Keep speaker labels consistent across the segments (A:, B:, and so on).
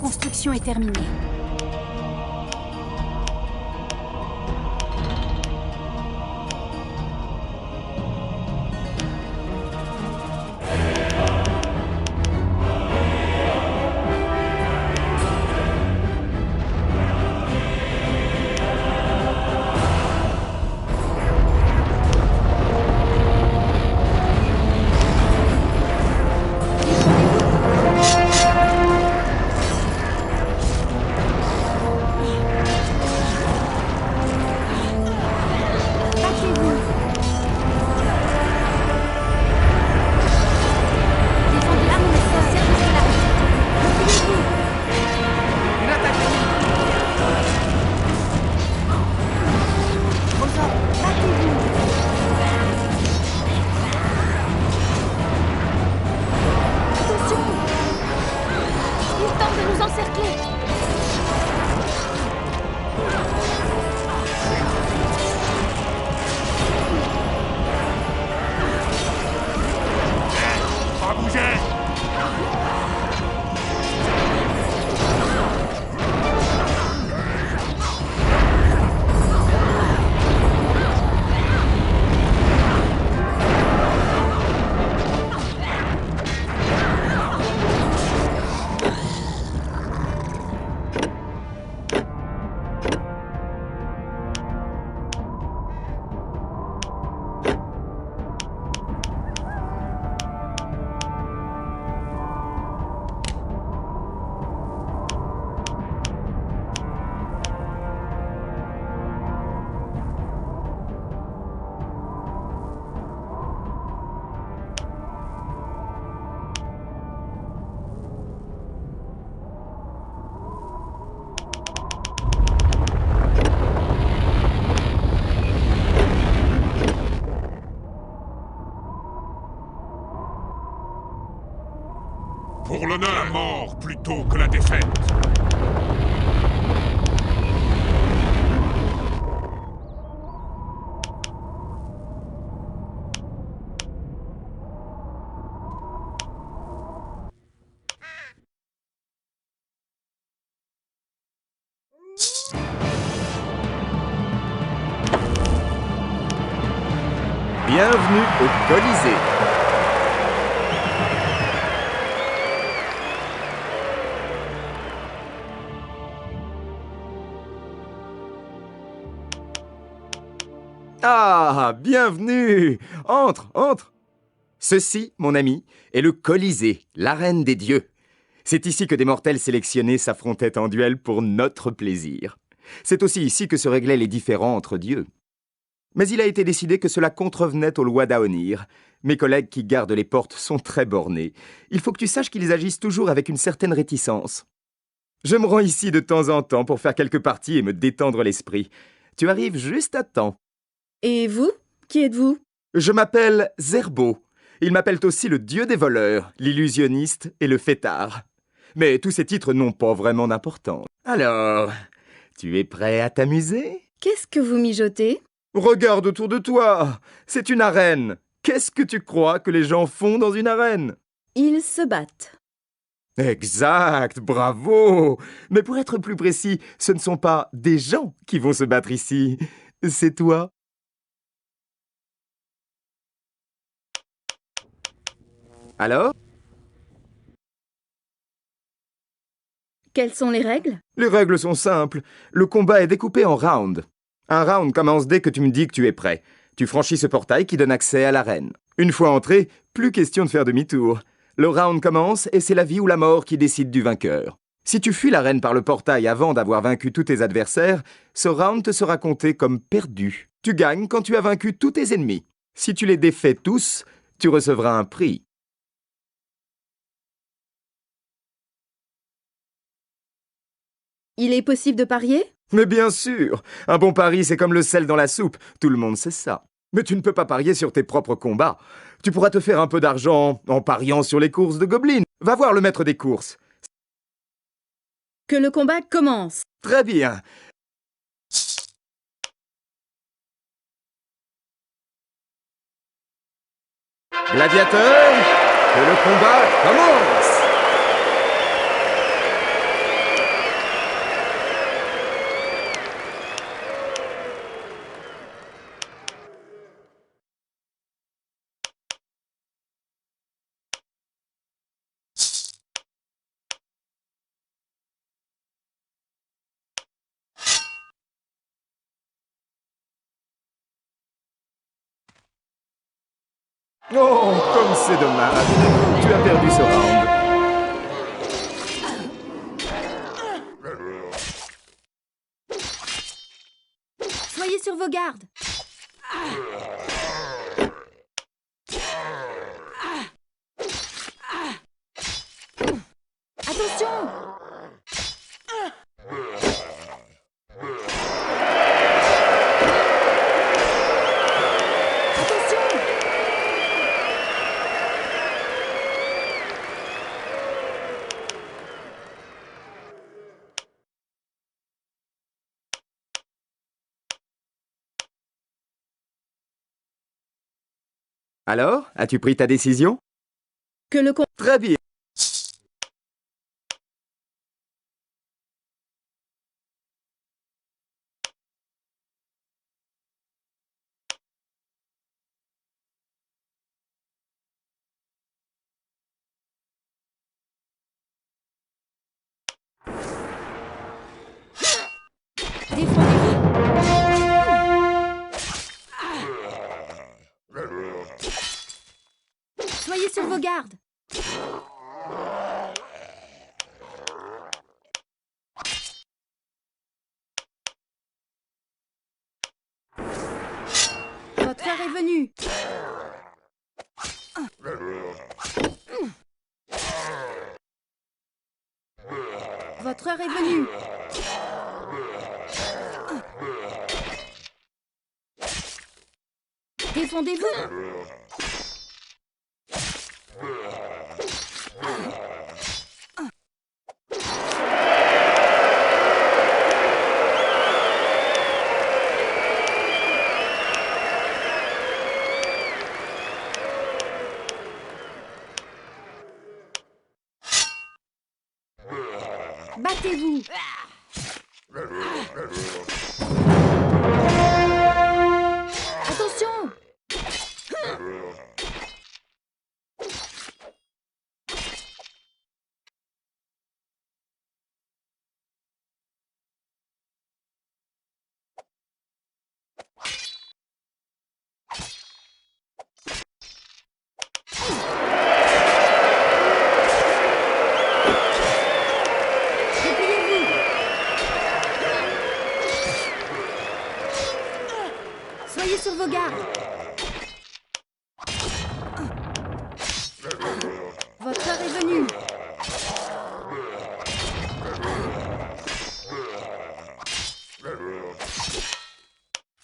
A: construction est terminée.
B: Pour l'honneur, la mort plutôt que la défaite.
C: Bienvenue au Colisée. Ah, bienvenue! Entre, entre! Ceci, mon ami, est le Colisée, l'arène des dieux. C'est ici que des mortels sélectionnés s'affrontaient en duel pour notre plaisir. C'est aussi ici que se réglaient les différends entre dieux. Mais il a été décidé que cela contrevenait aux lois d'Aonir. Mes collègues qui gardent les portes sont très bornés. Il faut que tu saches qu'ils agissent toujours avec une certaine réticence. Je me rends ici de temps en temps pour faire quelques parties et me détendre l'esprit. Tu arrives juste à temps.
A: Et vous? Qui êtes-vous?
C: Je m'appelle Zerbo. Ils m'appellent aussi le dieu des voleurs, l'illusionniste et le fêtard. Mais tous ces titres n'ont pas vraiment d'importance. Alors, tu es prêt à t'amuser?
A: Qu'est-ce que vous mijotez?
C: Regarde autour de toi. C'est une arène. Qu'est-ce que tu crois que les gens font dans une arène?
A: Ils se battent.
C: Exact, bravo. Mais pour être plus précis, ce ne sont pas des gens qui vont se battre ici. C'est toi. Alors?
A: Quelles sont les règles?
C: Les règles sont simples. Le combat est découpé en rounds. Un round commence dès que tu me dis que tu es prêt. Tu franchis ce portail qui donne accès à l'arène. Une fois entré, plus question de faire demi-tour. Le round commence et c'est la vie ou la mort qui décide du vainqueur. Si tu fuis l'arène par le portail avant d'avoir vaincu tous tes adversaires, ce round te sera compté comme perdu. Tu gagnes quand tu as vaincu tous tes ennemis. Si tu les défais tous, tu recevras un prix.
A: Il est possible de parier?
C: Mais bien sûr, un bon pari c'est comme le sel dans la soupe, tout le monde sait ça. Mais tu ne peux pas parier sur tes propres combats. Tu pourras te faire un peu d'argent en pariant sur les courses de gobelins. Va voir le maître des courses.
A: Que le combat commence.
C: Très bien. Gladiateurs, que le combat commence! Oh, comme c'est dommage. Tu as perdu ce round.
A: Soyez sur vos gardes. Attention! Attention!
C: Alors, as-tu pris ta décision?
A: Que le com-
C: Très bien.
A: Soyez sur vos gardes. Votre heure est venue. Votre heure est venue. Défendez-vous. Battez-vous. Attention! Repliez-vous. Soyez sur vos gardes. Votre heure est venue.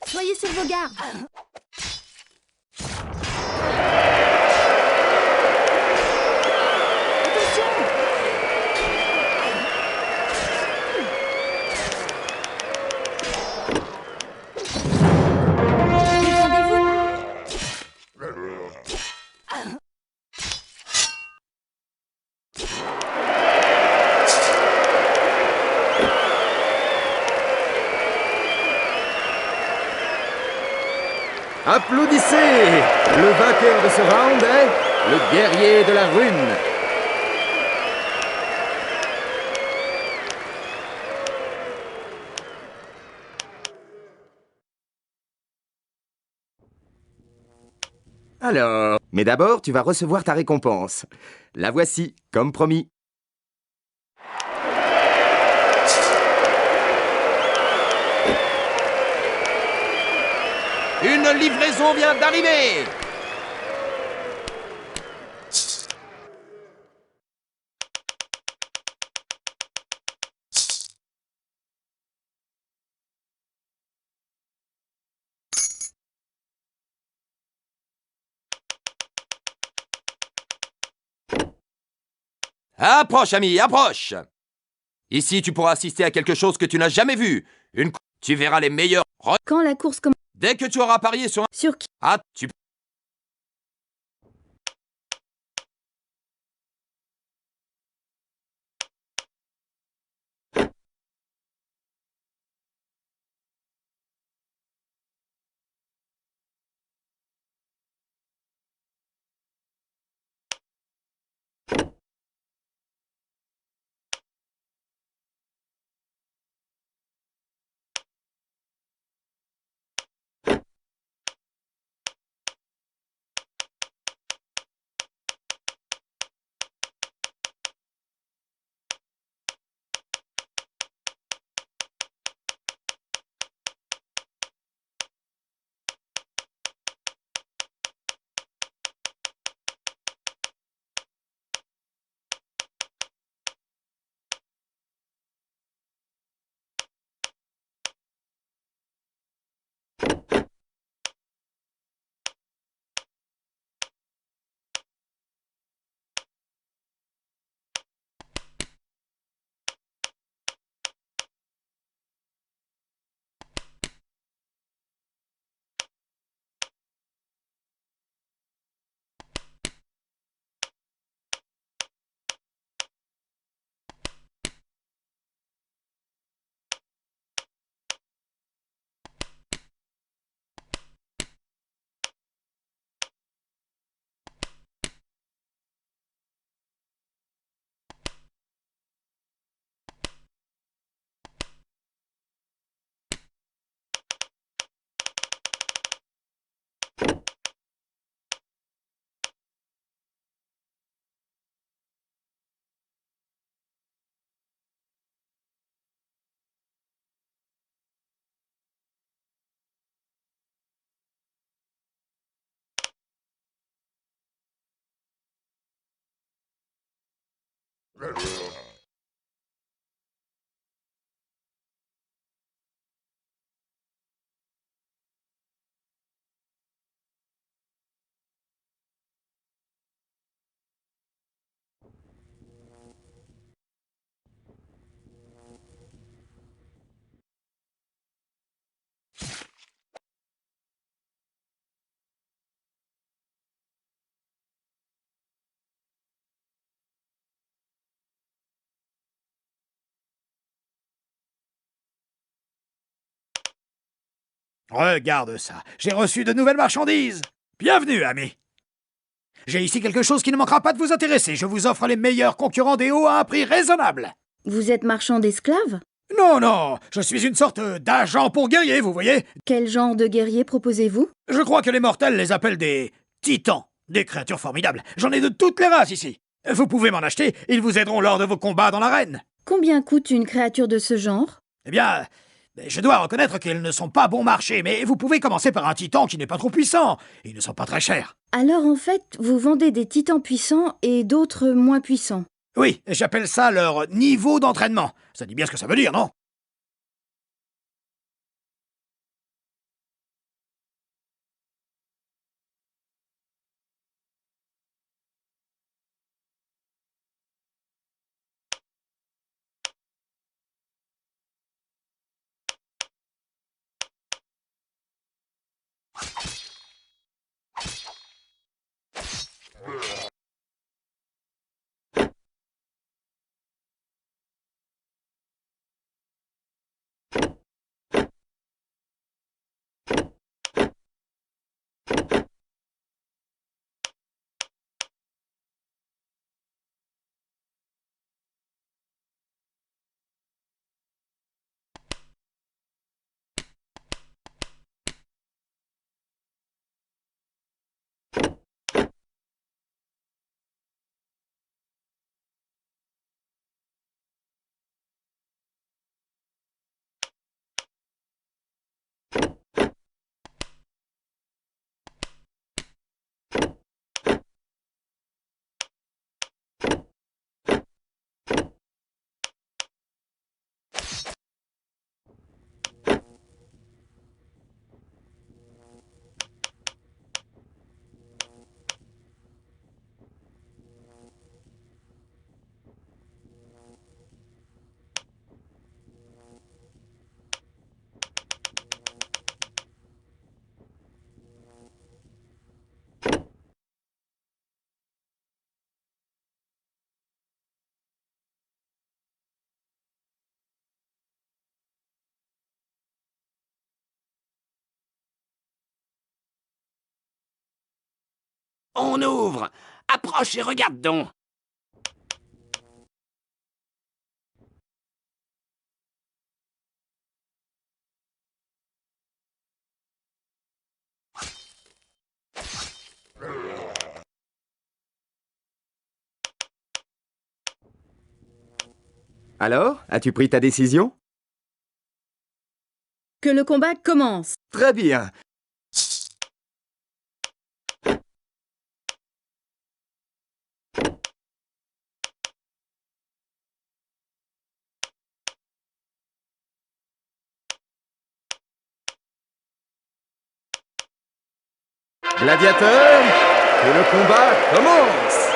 A: Soyez sur vos gardes. Attention! Défendez-vous.
C: Applaudissez! Le vainqueur de ce round est le guerrier de la rune. Alors, mais d'abord, tu vas recevoir ta récompense. La voici, comme promis. Une livraison vient d'arriver!
D: Approche, ami, approche! Ici, tu pourras assister à quelque chose que tu n'as jamais vu. Tu verras les meilleurs.
A: Quand la course commence.
D: Dès que tu auras parié sur un...
A: Sur qui?
D: Ah, tu...
E: Regarde ça, j'ai reçu de nouvelles marchandises. Bienvenue, ami. J'ai ici quelque chose qui ne manquera pas de vous intéresser. Je vous offre les meilleurs concurrents des hauts à un prix raisonnable.
A: Vous êtes marchand d'esclaves?
E: Non, non, je suis une sorte d'agent pour guerriers, vous voyez.
A: Quel genre de guerrier proposez-vous?
E: Je crois que les mortels les appellent des titans, des créatures formidables. J'en ai de toutes les races ici. Vous pouvez m'en acheter, ils vous aideront lors de vos combats dans l'arène.
A: Combien coûte une créature de ce genre?
E: Eh bien, je dois reconnaître qu'ils ne sont pas bon marché, mais vous pouvez commencer par un titan qui n'est pas trop puissant. Ils ne sont pas très chers.
A: Alors en fait, vous vendez des titans puissants et d'autres moins puissants.
E: Oui, j'appelle ça leur niveau d'entraînement. Ça dit bien ce que ça veut dire, non?
F: On ouvre. Approche et regarde donc.
C: Alors, as-tu pris ta décision?
A: Que le combat commence.
C: Très bien. Gladiateur, que le combat commence!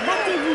A: Battez-vous!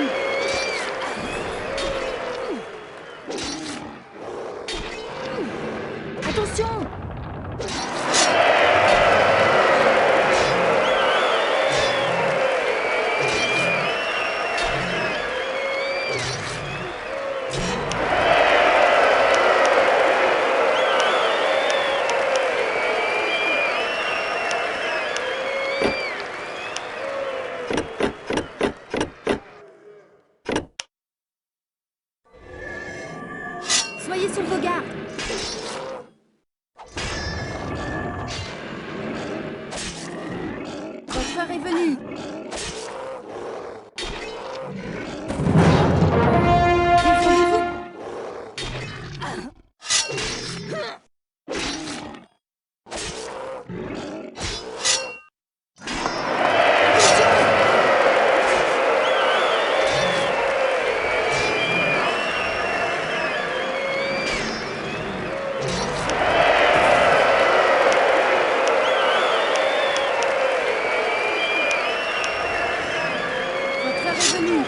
A: revenu.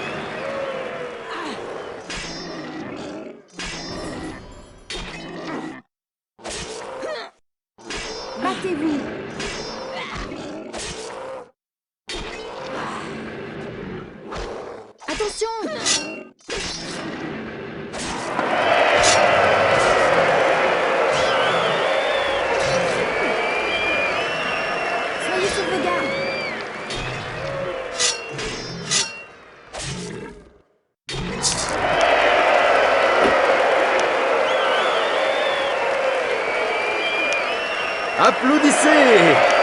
A: Battez-vous. Attention! Soyez sur vos gardes.
C: Applaudissez!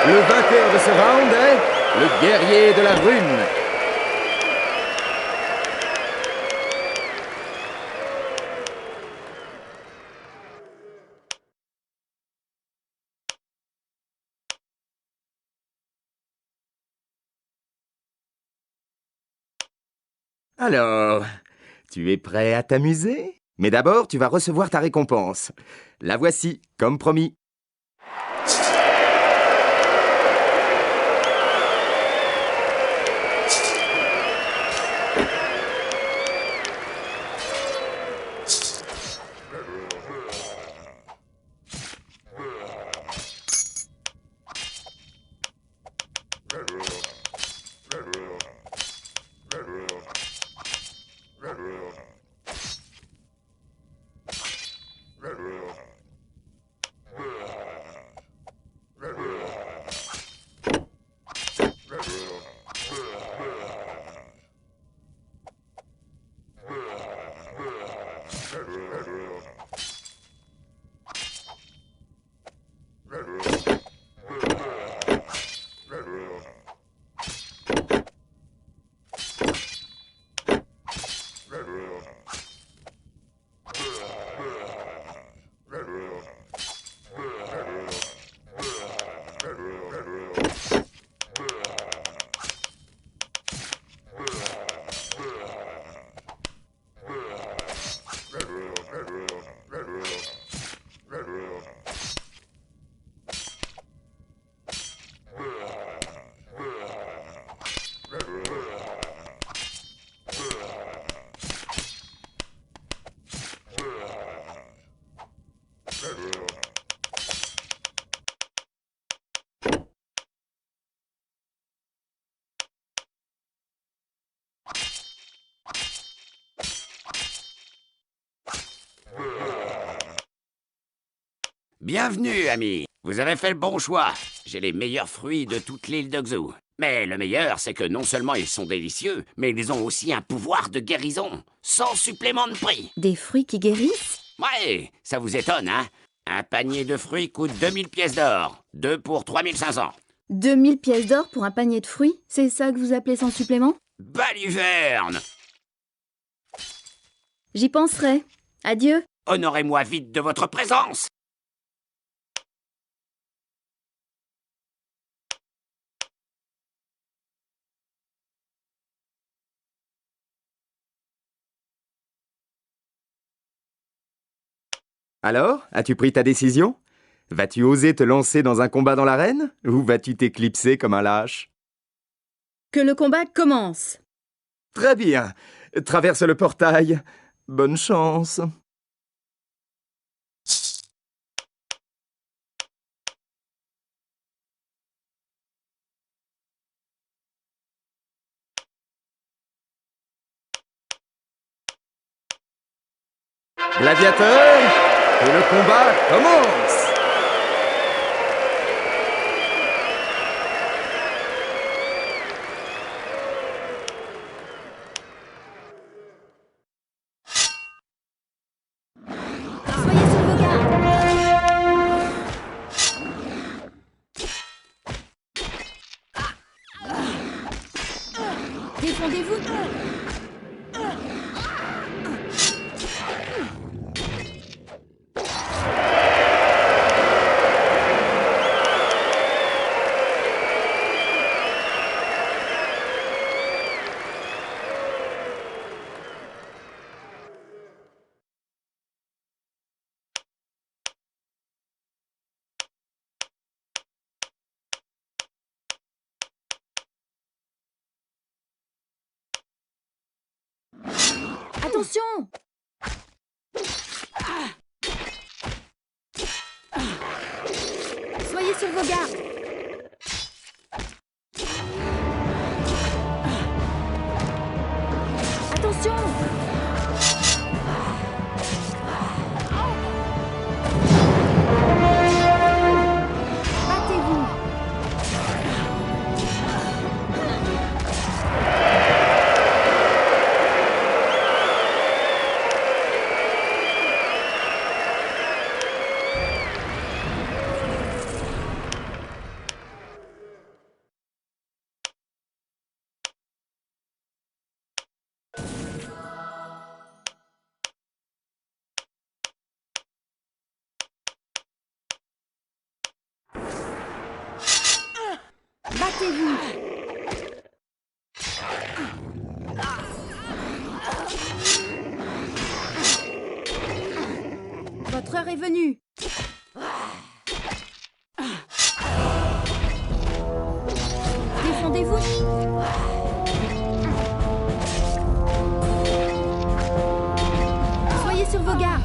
C: Le vainqueur de ce round est le guerrier de la rune. Alors, tu es prêt à t'amuser? Mais d'abord, tu vas recevoir ta récompense. La voici, comme promis.
F: Bienvenue, amis. Vous avez fait le bon choix. J'ai les meilleurs fruits de toute l'île de Xu. Mais le meilleur, c'est que non seulement ils sont délicieux, mais ils ont aussi un pouvoir de guérison, sans supplément de prix.
A: Des fruits qui guérissent?
F: Ouais, ça vous étonne, hein? Un panier de fruits coûte 2000 pièces d'or. 2 pour 3500.
A: 2000 pièces d'or pour un panier de fruits? C'est ça que vous appelez sans supplément?
F: Baliverne!
A: J'y penserai. Adieu.
F: Honorez-moi vite de votre présence!
C: Alors, as-tu pris ta décision? Vas-tu oser te lancer dans un combat dans l'arène? Ou vas-tu t'éclipser comme un lâche?
A: Que le combat commence.
C: Très bien. Traverse le portail. Bonne chance. Gladiateur, que le combat commence!
A: Soyez sur vos gardes. Défendez-vous. Attention! Soyez sur vos gardes! Attention! Battez-vous! Battez-vous! Votre heure est venue. Défendez-vous. Soyez sur vos gardes.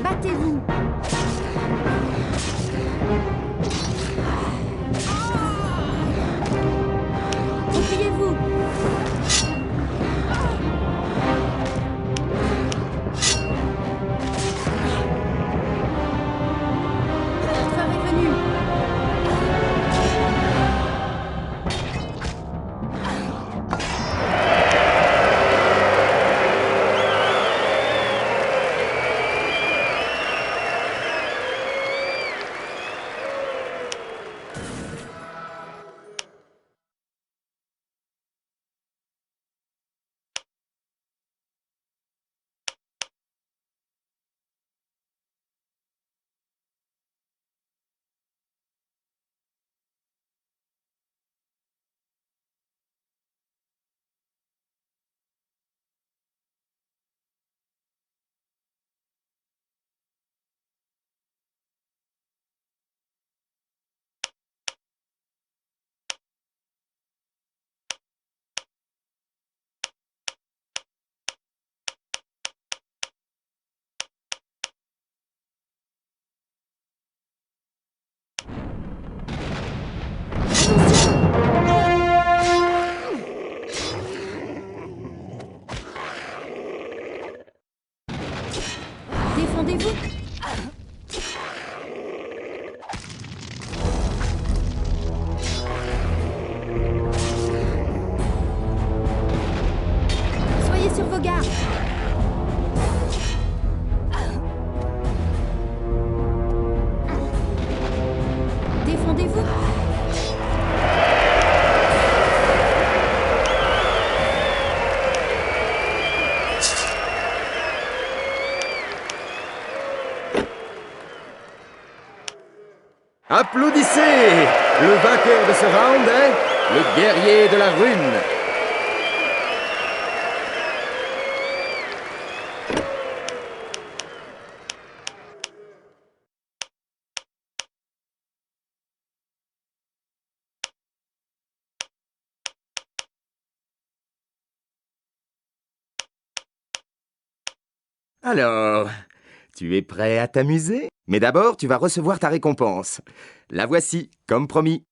A: Battez-vous. Repliez-vous. Votre heure est venue. Défendez-vous. Soyez sur vos gardes. Défendez-vous.
C: Applaudissez! Le vainqueur de ce round est le guerrier de la rune. Alors, tu es prêt à t'amuser? Mais d'abord, tu vas recevoir ta récompense. La voici, comme promis.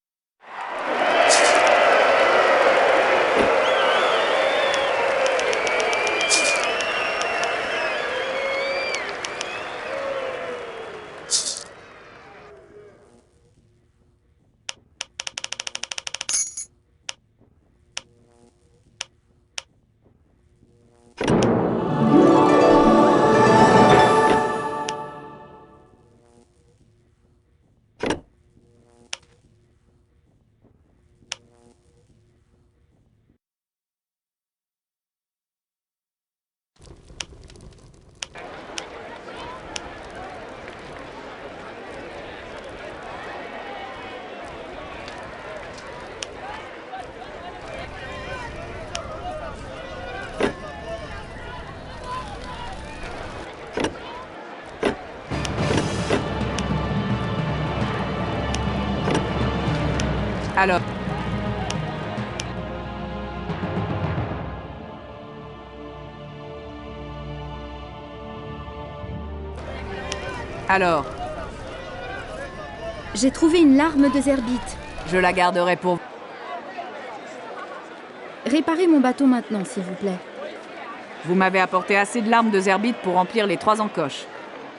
G: Alors... Alors,
A: J'ai trouvé une larme de zerbite.
G: je la garderai pour vous.
A: Réparez mon bateau maintenant, s'il vous plaît.
G: Vous m'avez apporté assez de larmes de zerbite pour remplir les 3 encoches.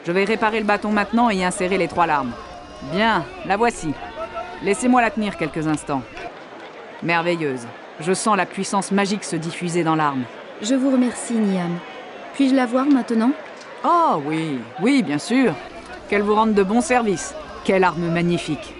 G: Je vais réparer le bâton maintenant et y insérer les 3 larmes. Bien, la voici. Laissez-moi la tenir quelques instants. Merveilleuse. Je sens la puissance magique se diffuser dans l'arme.
A: Je vous remercie, Niam. Puis-je la voir maintenant?
G: Oh oui, oui, bien sûr. Qu'elle vous rende de bons services. Quelle arme magnifique.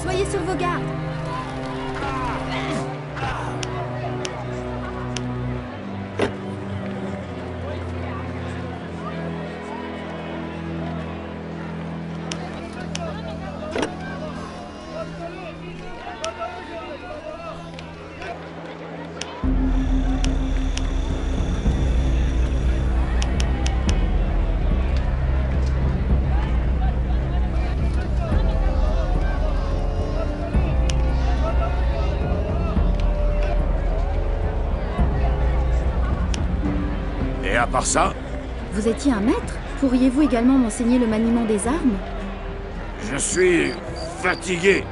A: Soyez sur vos gardes.
F: Et à part ça,
A: Vous étiez un maître? Pourriez-vous également m'enseigner le maniement des armes?
F: je suis fatigué.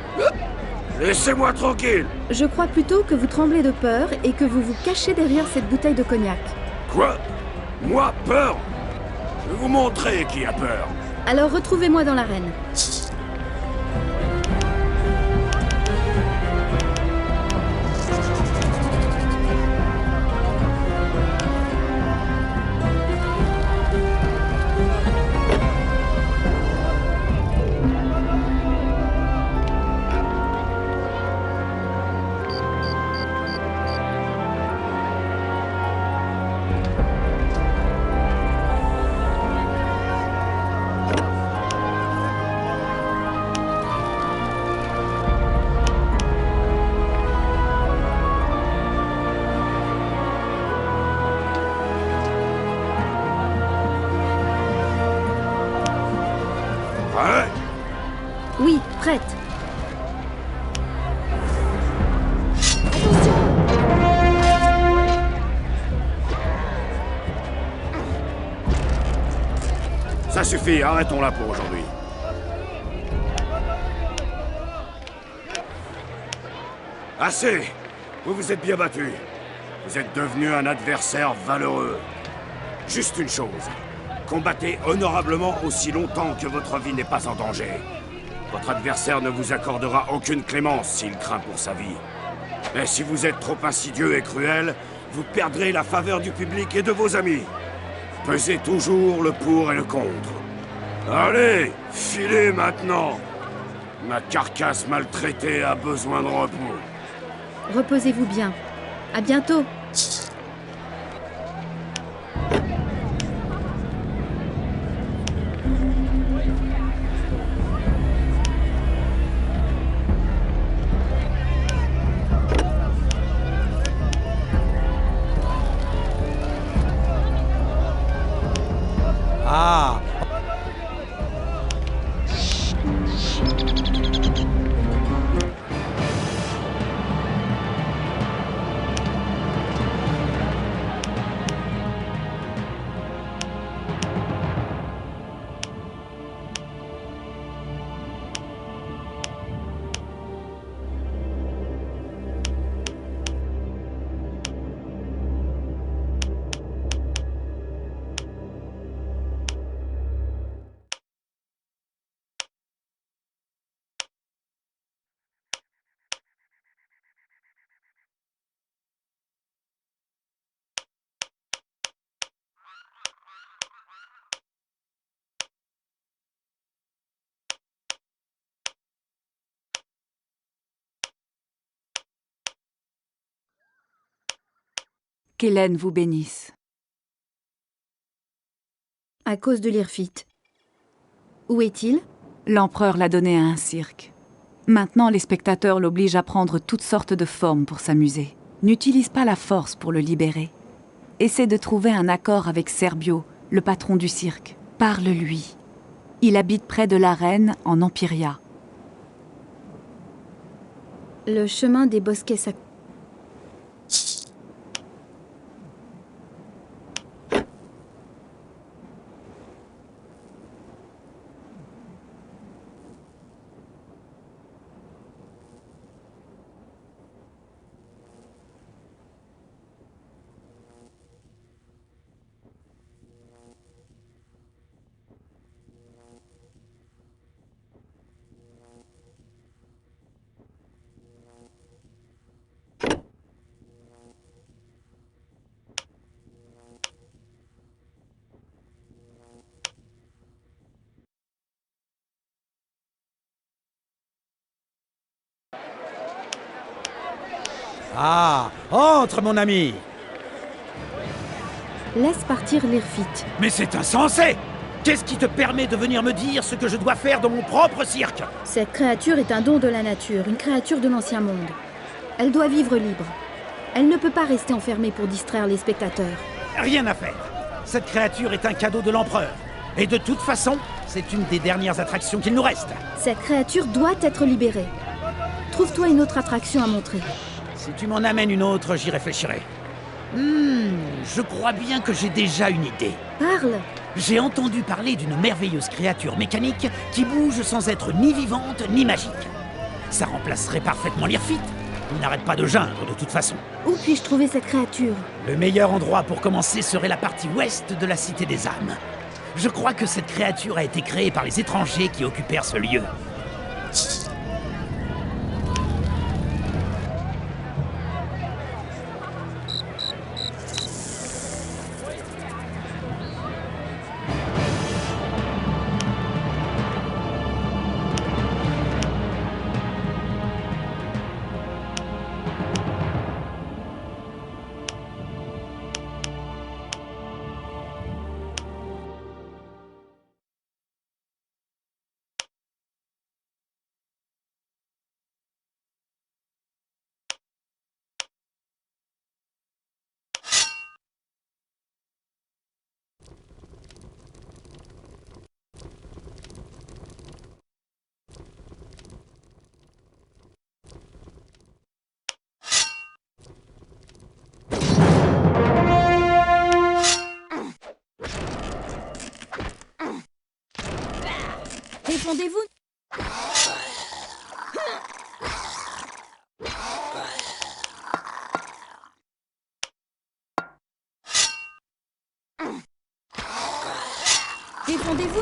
F: Laissez-moi tranquille.
A: Je crois plutôt que vous tremblez de peur et que vous vous cachez derrière cette bouteille de cognac.
F: Quoi? Moi, peur? Je vais vous montrer qui a peur.
A: Alors retrouvez-moi dans l'arène.
F: Hein?
A: Oui, prête.
F: Ça suffit, arrêtons là pour aujourd'hui. Assez! Vous vous êtes bien battu. Vous êtes devenu un adversaire valeureux. Juste une chose. Combattez honorablement aussi longtemps que votre vie n'est pas en danger. Votre adversaire ne vous accordera aucune clémence s'il craint pour sa vie. Mais si vous êtes trop insidieux et cruel, vous perdrez la faveur du public et de vos amis. Pesez toujours le pour et le contre. Allez, filez maintenant! Ma carcasse maltraitée a besoin de repos.
A: Reposez-vous bien. À bientôt.
E: Ah!
G: Qu'Hélène vous bénisse.
A: À cause de l'Irfit. Où est-il?
G: L'empereur l'a donné à un cirque. Maintenant, les spectateurs l'obligent à prendre toutes sortes de formes pour s'amuser. N'utilise pas la force pour le libérer. Essaie de trouver un accord avec Serbio, le patron du cirque. Parle-lui. Il habite près de l'arène, en Empiria.
A: Le chemin des bosquets sacrés.
E: Ah, entre, mon ami!
A: Laisse partir l'Irfit.
E: Mais c'est insensé! Qu'est-ce qui te permet de venir me dire ce que je dois faire dans mon propre cirque?
A: Cette créature est un don de la nature, une créature de l'ancien monde. Elle doit vivre libre. Elle ne peut pas rester enfermée pour distraire les spectateurs.
E: Rien à faire. Cette créature est un cadeau de l'empereur. Et de toute façon, c'est une des dernières attractions qu'il nous reste.
A: Cette créature doit être libérée. Trouve-toi une autre attraction à montrer.
E: Si tu m'en amènes une autre, j'y réfléchirai. Je crois bien que j'ai déjà une idée.
A: Parle!
E: J'ai entendu parler d'une merveilleuse créature mécanique qui bouge sans être ni vivante ni magique. Ça remplacerait parfaitement l'Irfit. Il n'arrête pas de geindre de toute façon.
A: Où puis-je trouver cette créature?
E: Le meilleur endroit pour commencer serait la partie ouest de la Cité des âmes. Je crois que cette créature a été créée par les étrangers qui occupèrent ce lieu.
A: Défendez-vous! Défendez-vous!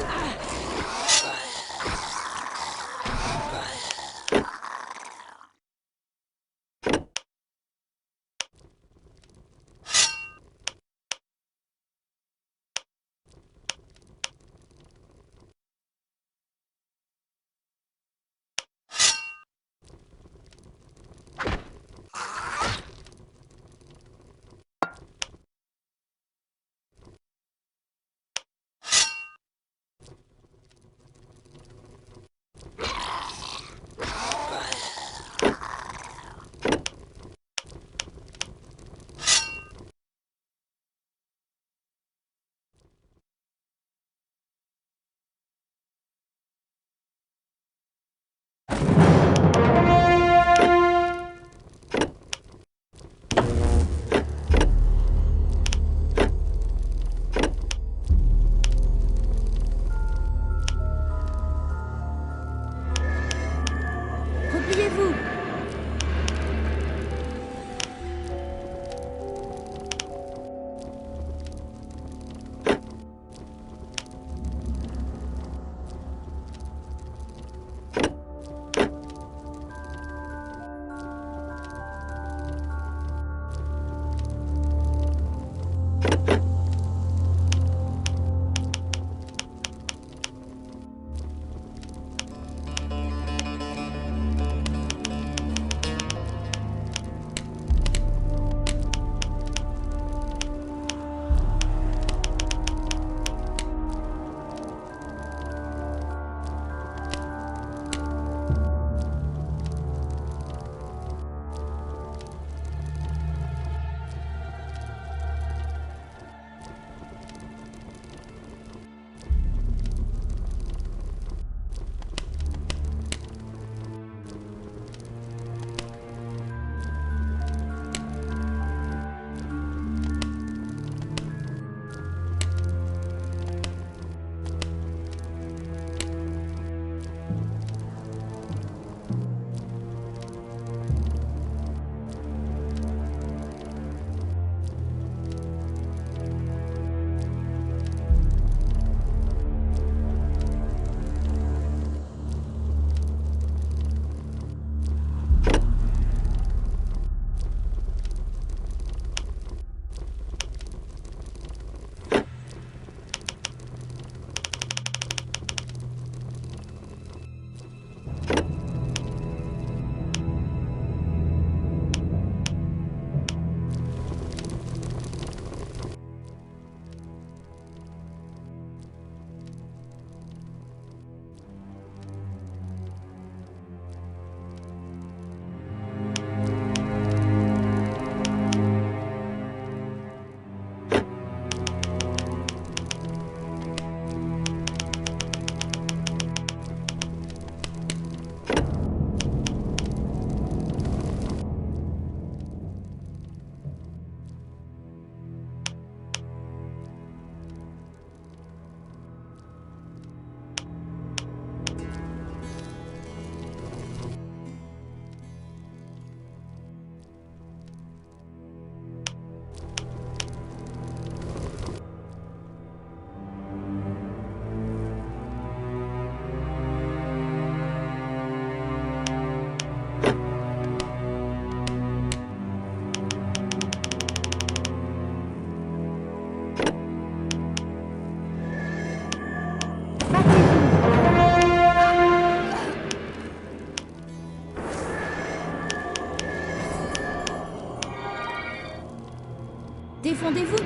A: Défendez-vous!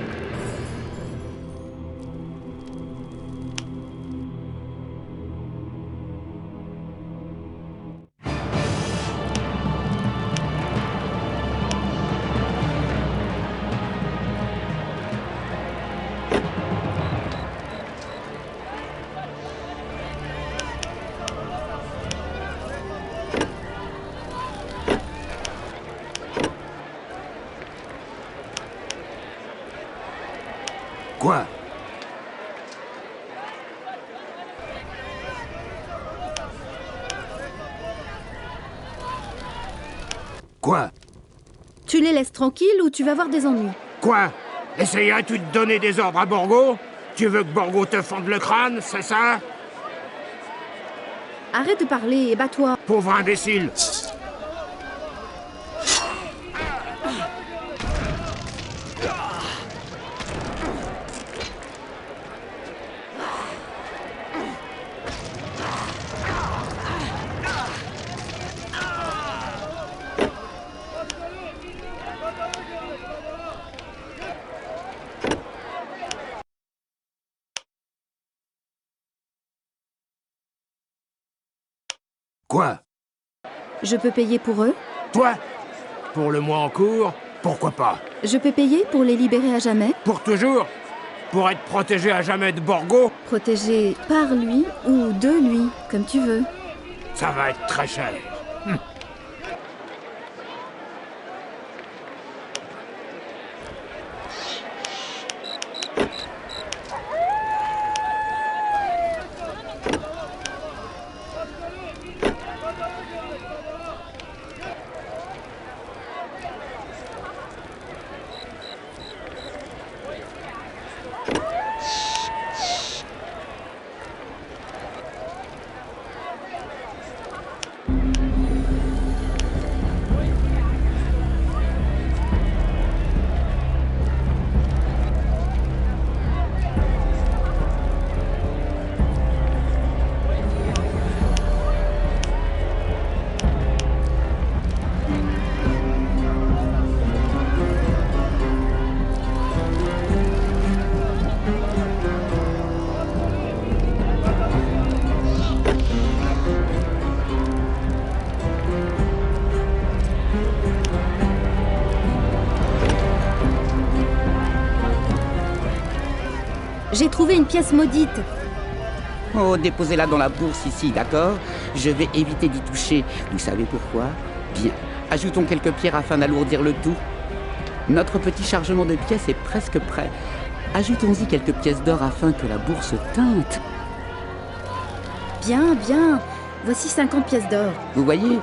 E: Quoi? Quoi?
A: Tu les laisses tranquilles ou tu vas avoir des ennuis?
H: Quoi? Essayerais-tu de donner des ordres à Borgo? Tu veux que Borgo te fende le crâne, c'est ça?
A: Arrête de parler et bats-toi.
H: Pauvre imbécile!
E: Quoi?
A: Je peux payer pour eux?
H: Toi? Pour le mois en cours? Pourquoi pas?
A: Je peux payer pour les libérer à jamais?
H: Pour toujours? Pour être protégé à jamais de Borgo?
A: Protégé par lui ou de lui, comme tu veux.
H: Ça va être très cher.
A: J'ai trouvé une pièce maudite.
I: Oh, déposez-la dans la bourse ici, d'accord? Je vais éviter d'y toucher. Vous savez pourquoi? Bien. Ajoutons quelques pierres afin d'alourdir le tout. Notre petit chargement de pièces est presque prêt. Ajoutons-y quelques pièces d'or afin que la bourse teinte.
A: Bien, bien. Voici 50 pièces d'or.
I: Vous voyez,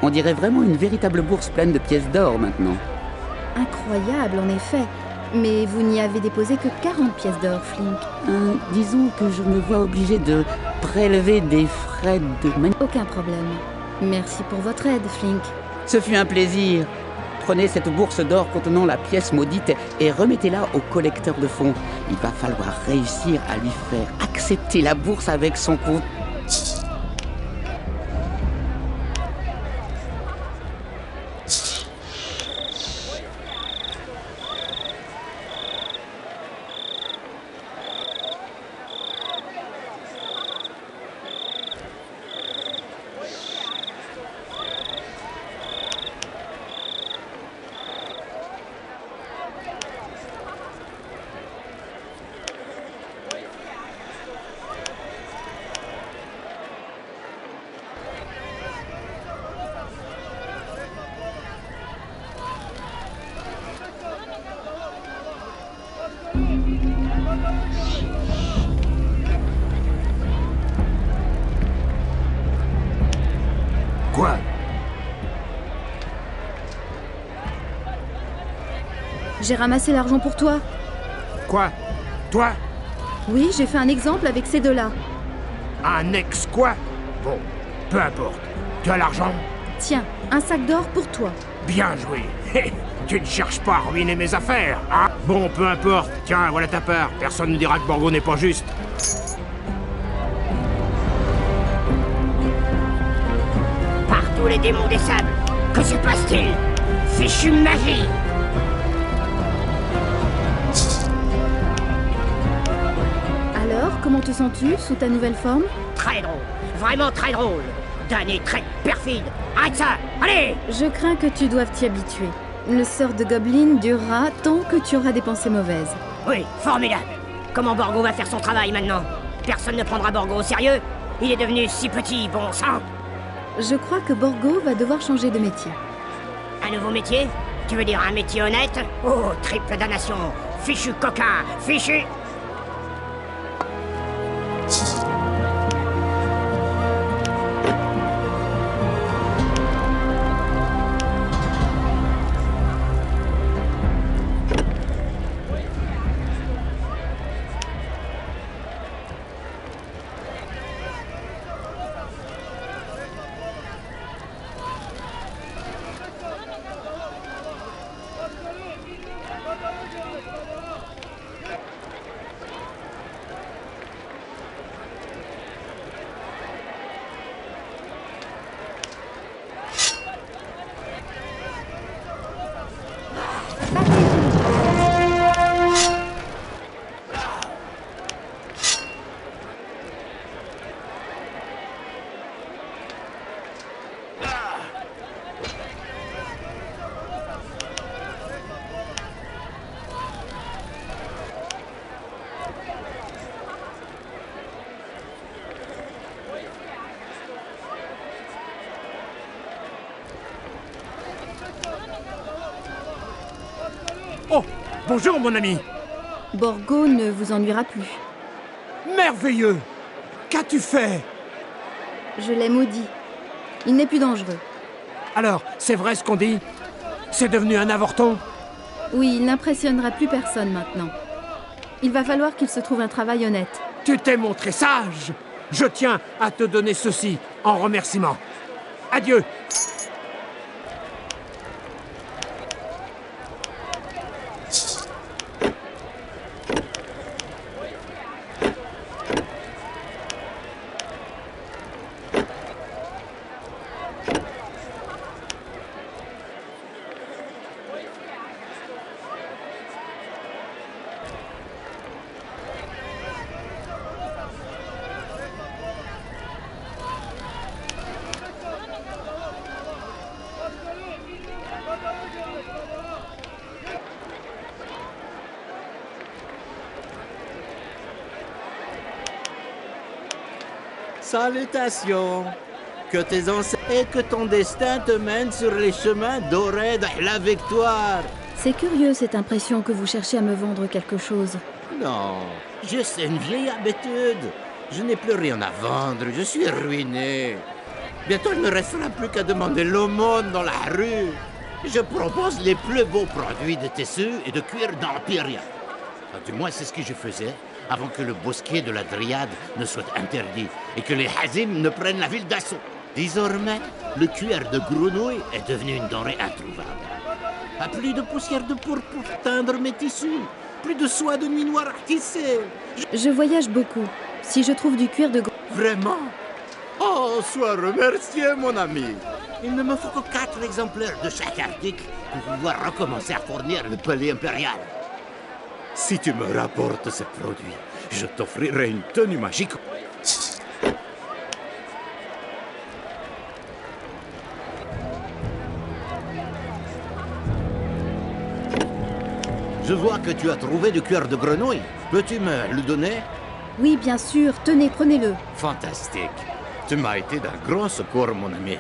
I: on dirait vraiment une véritable bourse pleine de pièces d'or maintenant.
A: Incroyable, en effet. Mais vous n'y avez déposé que 40 pièces d'or, Flink.
I: Disons que je me vois obligé de prélever des frais de
A: Aucun problème. Merci pour votre aide, Flink.
I: Ce fut un plaisir. Prenez cette bourse d'or contenant la pièce maudite et remettez-la au collecteur de fonds. Il va falloir réussir à lui faire accepter la bourse avec son compte.
E: Quoi?
A: J'ai ramassé l'argent pour toi.
H: Quoi? Toi?
A: Oui, j'ai fait un exemple avec ces deux-là.
H: Un ex quoi? Bon, peu importe. Tu as l'argent?
A: Tiens, un sac d'or pour toi.
H: Bien joué. Tu ne cherches pas à ruiner mes affaires, hein? Bon, peu importe. Tiens, voilà ta part. Personne ne dira que Borgo n'est pas juste.
F: Partout les démons des sables. Que se passe-t-il? Fichue magie!
A: Comment te sens-tu sous ta nouvelle forme?
J: Très drôle. Vraiment très drôle. Damné, très perfide. Arrête ça. Allez!
A: Je crains que tu doives t'y habituer. Le sort de Goblin durera tant que tu auras des pensées mauvaises.
J: Oui, formidable. Comment Borgo va faire son travail maintenant? Personne ne prendra Borgo au sérieux? Il est devenu si petit, bon sang.
A: Je crois que Borgo va devoir changer de métier.
J: Un nouveau métier? Tu veux dire un métier honnête? Oh, triple damnation. Fichu coquin. Fichu...
H: Oh, bonjour mon ami.
A: Borgo ne vous ennuiera plus.
H: Merveilleux. Qu'as-tu fait?
A: Je l'ai maudit. Il n'est plus dangereux.
H: Alors, c'est vrai ce qu'on dit? C'est devenu un avorton?
A: Oui, il n'impressionnera plus personne maintenant. Il va falloir qu'il se trouve un travail honnête.
H: Tu t'es montré sage. Je tiens à te donner ceci en remerciement. Adieu.
K: Salutations. Que tes ancêtres et que ton destin te mène sur les chemins dorés de la victoire.
A: C'est curieux cette impression que vous cherchez à me vendre quelque chose.
K: Non, je sais une vieille habitude. Je n'ai plus rien à vendre, je suis ruiné. Bientôt, il ne restera plus qu'à demander l'aumône dans la rue. Je propose les plus beaux produits de tissu et de cuir d'Empiria. Du moins, c'est ce que je faisais avant que le bosquet de la Dryade ne soit interdit et que les Hazim ne prennent la ville d'assaut. Désormais, le cuir de grenouille est devenu une denrée introuvable. Pas plus de poussière de pourpre pour teindre mes tissus, plus de soie de nuit noire à tisser.
A: Je voyage beaucoup. Si je trouve du cuir de...
K: Vraiment? Oh, sois remercié, mon ami. Il ne me faut que 4 exemplaires de chaque article pour pouvoir recommencer à fournir le palais impérial. Si tu me rapportes ces produits, je t'offrirai une tenue magique. Je vois que tu as trouvé du cuir de grenouille. Peux-tu me le donner?
A: Oui, bien sûr. Tenez, prenez-le.
K: Fantastique. Tu m'as été d'un grand secours, mon ami.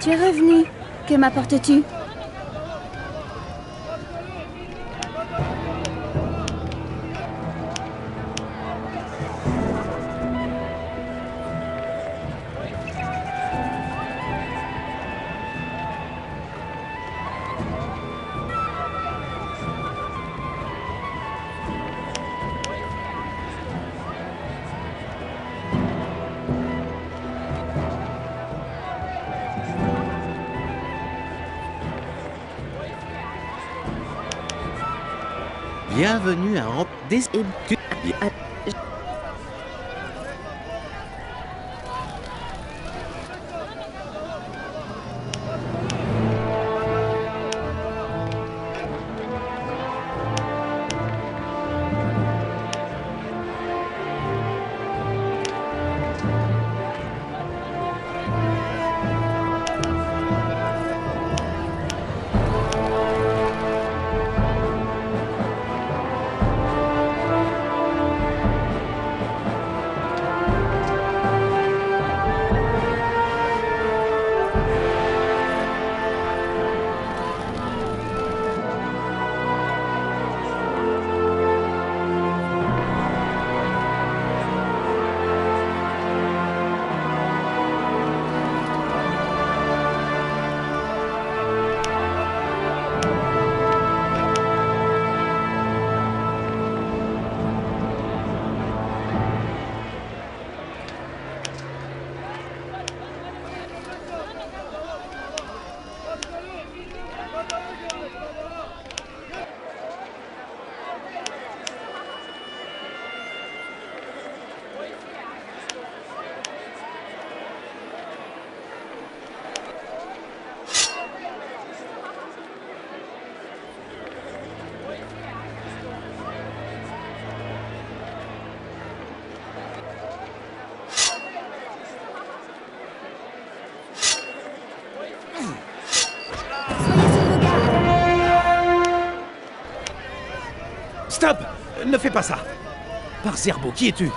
A: suis revenue. Que m'apportes-tu?
K: Bienvenue à
E: Stop! Ne fais pas ça! Par Zerbo, qui es-tu?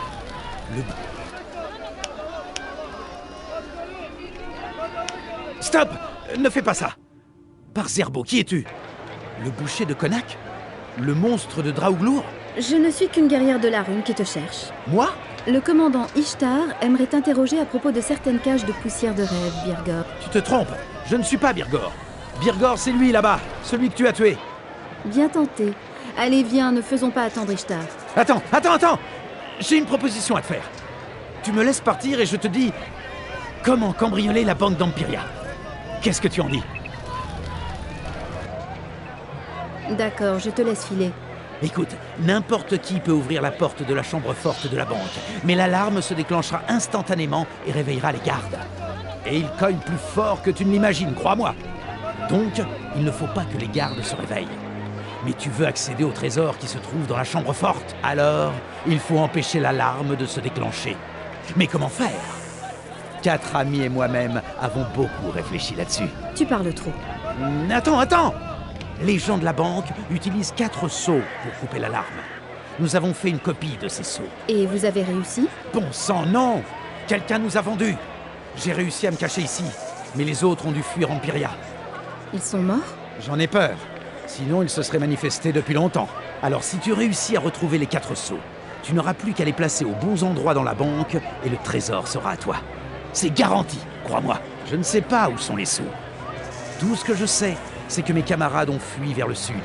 E: Stop! Ne fais pas ça! Par Zerbo, qui es-tu? Le boucher de Konak? Le monstre de Drauglour?
A: Je ne suis qu'une guerrière de la rune qui te cherche.
E: Moi?
A: Le commandant Ishtar aimerait t'interroger à propos de certaines caches de poussière de rêve, Birgor.
E: Tu te trompes! Je ne suis pas Birgor. Birgor, c'est lui là-bas, celui que tu as tué.
A: Bien tenté. Allez, viens, ne faisons pas attendre Ishtar.
E: Attends! J'ai une proposition à te faire. Tu me laisses partir et je te dis comment cambrioler la banque d'Empiria. Qu'est-ce que tu en dis?
A: D'accord, je te laisse filer.
E: Écoute, n'importe qui peut ouvrir la porte de la chambre forte de la banque, mais l'alarme se déclenchera instantanément et réveillera les gardes. Et ils cognent plus fort que tu ne l'imagines, crois-moi. Donc, il ne faut pas que les gardes se réveillent. Mais tu veux accéder au trésor qui se trouve dans la chambre forte. Alors, il faut empêcher l'alarme de se déclencher. Mais comment faire? 4 amis et moi-même avons beaucoup réfléchi là-dessus.
A: Tu parles trop.
E: Attends! Les gens de la banque utilisent 4 seaux pour couper l'alarme. Nous avons fait une copie de ces seaux.
A: Et vous avez réussi?
E: Bon sang, non! Quelqu'un nous a vendus. J'ai réussi à me cacher ici, mais les autres ont dû fuir Empiria.
A: Ils sont morts?
E: J'en ai peur. Sinon, ils se seraient manifestés depuis longtemps. Alors, si tu réussis à retrouver les 4 seaux, tu n'auras plus qu'à les placer aux bons endroits dans la banque et le trésor sera à toi. C'est garanti, crois-moi. Je ne sais pas où sont les seaux. Tout ce que je sais, c'est que mes camarades ont fui vers le sud.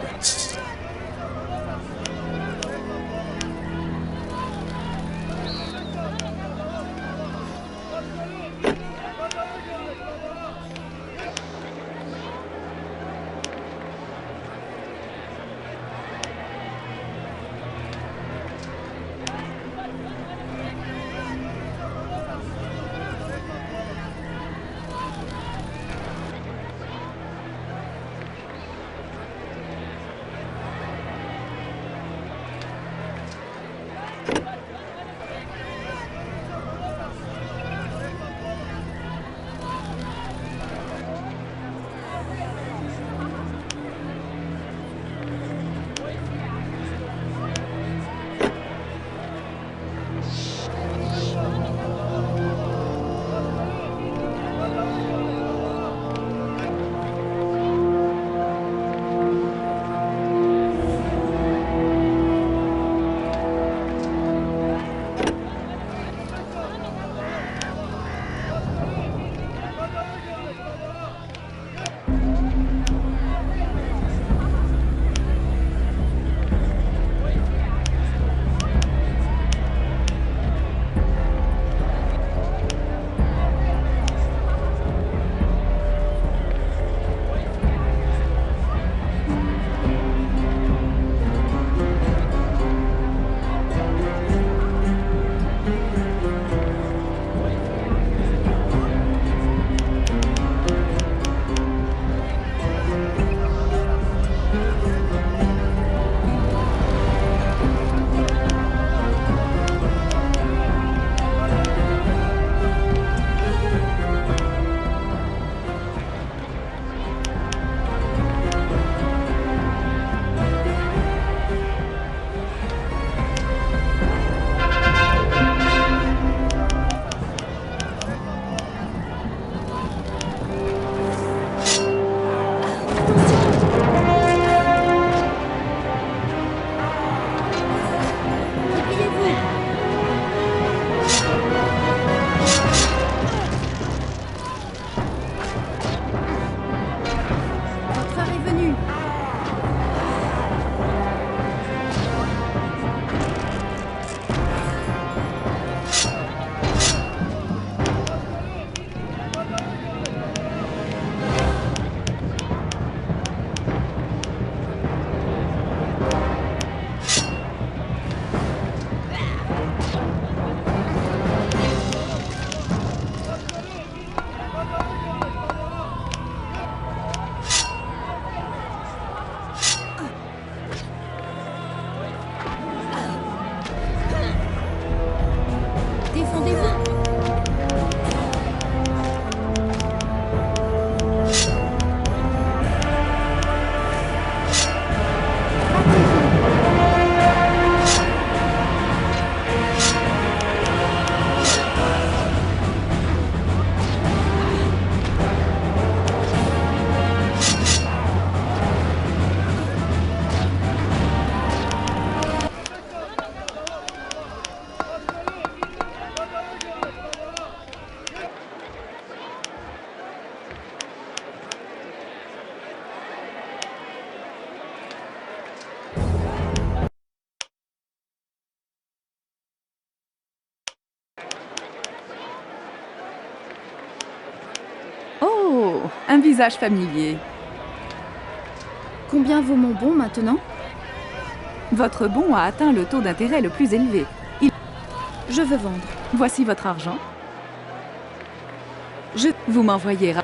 G: Un visage familier.
A: Combien vaut mon bon maintenant?
G: Votre bon a atteint le taux d'intérêt le plus élevé.
A: Je veux vendre.
G: Voici votre argent. Vous m'envoyez...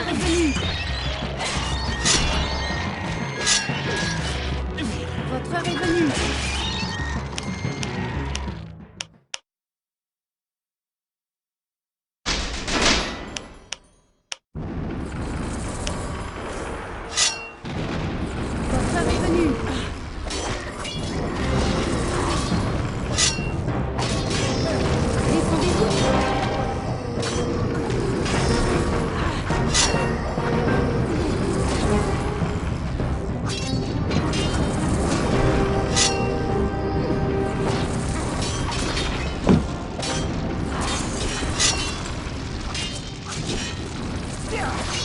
A: heure est venue. Votre heure est venue. Votre heure est venue.
L: Yeah.